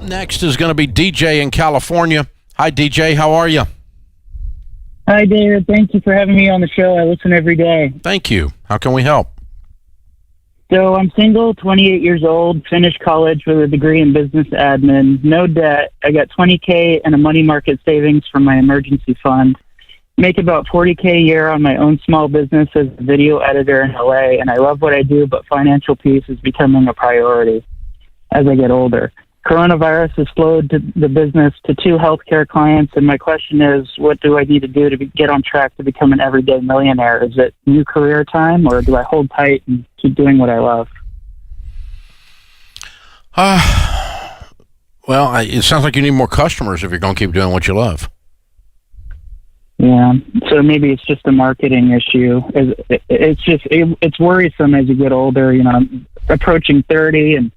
next is going to be DJ in California. Hi, DJ. How are you? Hi, David. Thank you for having me on the show. I listen every day. Thank you. How can we help? So I'm single, 28 years old, finished college with a degree in business admin, no debt. I got $20K and a money market savings from my emergency fund. Make about $40K a year on my own small business as a video editor in LA, and I love what I do, but financial peace is becoming a priority as I get older. Coronavirus has slowed the business to 2 healthcare clients, and my question is, what do I need to do to get on track to become an everyday millionaire? Is it new career time, or do I hold tight and keep doing what I love? Well, it sounds like you need more customers if you're going to keep doing what you love. Yeah, so maybe it's just a marketing issue. It's worrisome as you get older. You know, I'm approaching 30, and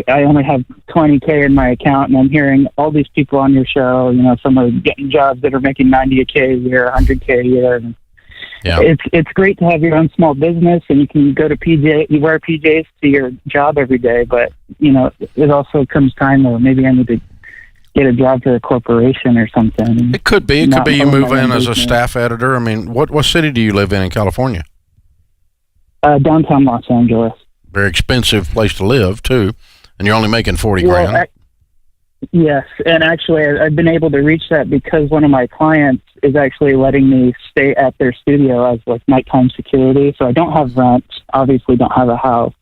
I only have $20K in my account, and I'm hearing all these people on your show. You know, some are getting jobs that are making $90K a year, $100K a year. And yeah, it's great to have your own small business, and you can go to you wear PJs to your job every day. But you know, it also comes time where maybe I need to get a job for a corporation or something. It could be. It could be you move in as a staff editor. I mean, what city do you live in California? Downtown Los Angeles. Very expensive place to live, too, and you're only making $40,000. Yes, and actually I've been able to reach that because one of my clients is actually letting me stay at their studio as like nighttime security. So I don't have rent, obviously don't have a house.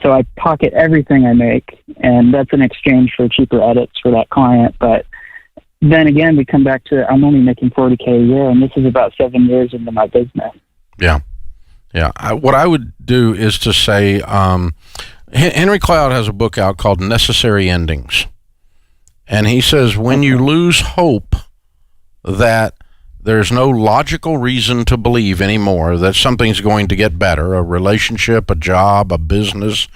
So I pocket everything I make, and that's in exchange for cheaper edits for that client. But then again, we come back to I'm only making $40K a year, and this is about 7 years into my business. Yeah. Yeah, what I would do is to say, Henry Cloud has a book out called Necessary Endings. And he says when you lose hope that there's no logical reason to believe anymore that something's going to get better, a relationship, a job, a business,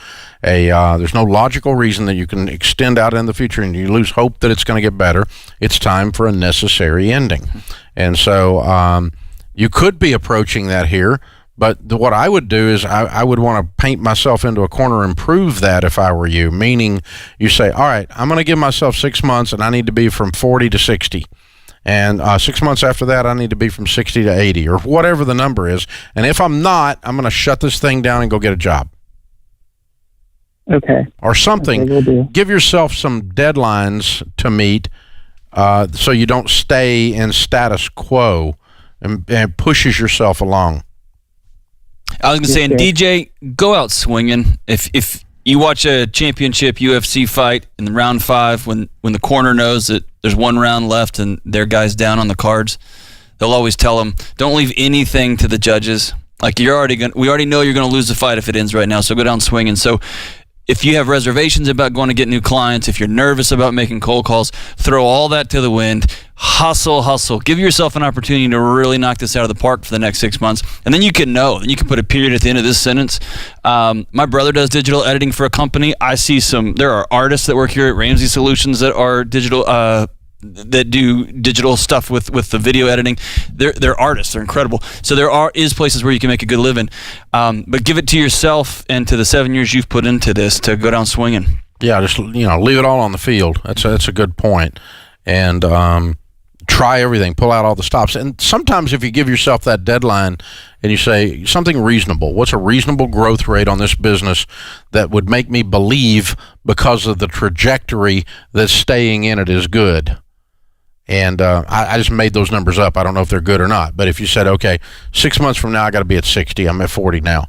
there's no logical reason that you can extend out in the future, and you lose hope that it's going to get better, it's time for a necessary ending. And so you could be approaching that here. But what I would do is I would want to paint myself into a corner and prove that if I were you, meaning you say, all right, I'm going to give myself 6 months and I need to be from 40 to 60. And 6 months after that, I need to be from 60 to 80 or whatever the number is. And if I'm not, I'm going to shut this thing down and go get a job. Okay. Or something. Okay, give yourself some deadlines to meet so you don't stay in status quo and pushes yourself along. I was going to say, and DJ, go out swinging. If you watch a championship UFC fight in round 5, when the corner knows that there's 1 round left and their guy's down on the cards, they'll always tell them, don't leave anything to the judges. Like we already know you're going to lose the fight if it ends right now, so go down swinging. So if you have reservations about going to get new clients, if you're nervous about making cold calls, throw all that to the wind. Hustle. Give yourself an opportunity to really knock this out of the park for the next 6 months. And then you can know. Then you can put a period at the end of this sentence. My brother does digital editing for a company. I see there are artists that work here at Ramsey Solutions that are digital, that do digital stuff with the video editing. They're artists. They're incredible. So is places where you can make a good living. But give it to yourself and to the 7 years you've put into this to go down swinging. Yeah, just leave it all on the field. That's a good point. And try everything, pull out all the stops. And sometimes if you give yourself that deadline and you say something reasonable, what's a reasonable growth rate on this business that would make me believe because of the trajectory that staying in it is good? And I just made those numbers up. I don't know if they're good or not. But if you said, okay, 6 months from now, I got to be at 60. I'm at 40 now.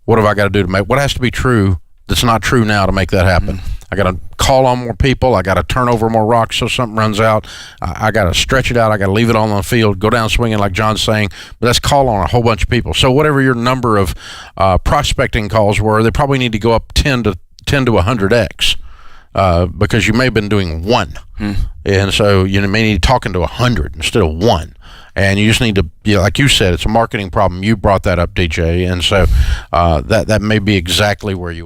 What have I got to do to what has to be true that's not true now to make that happen? I got to call on more people. I got to turn over more rocks so something runs out. I got to stretch it out. I got to leave it all on the field, go down swinging like John's saying. But that's call on a whole bunch of people. So whatever your number of prospecting calls were, they probably need to go up 10 to 100x. Because you may have been doing 1. And so you may need talking to 100 instead of 1. And you just need to, like you said, it's a marketing problem. You brought that up, DJ. And so that may be exactly where you are.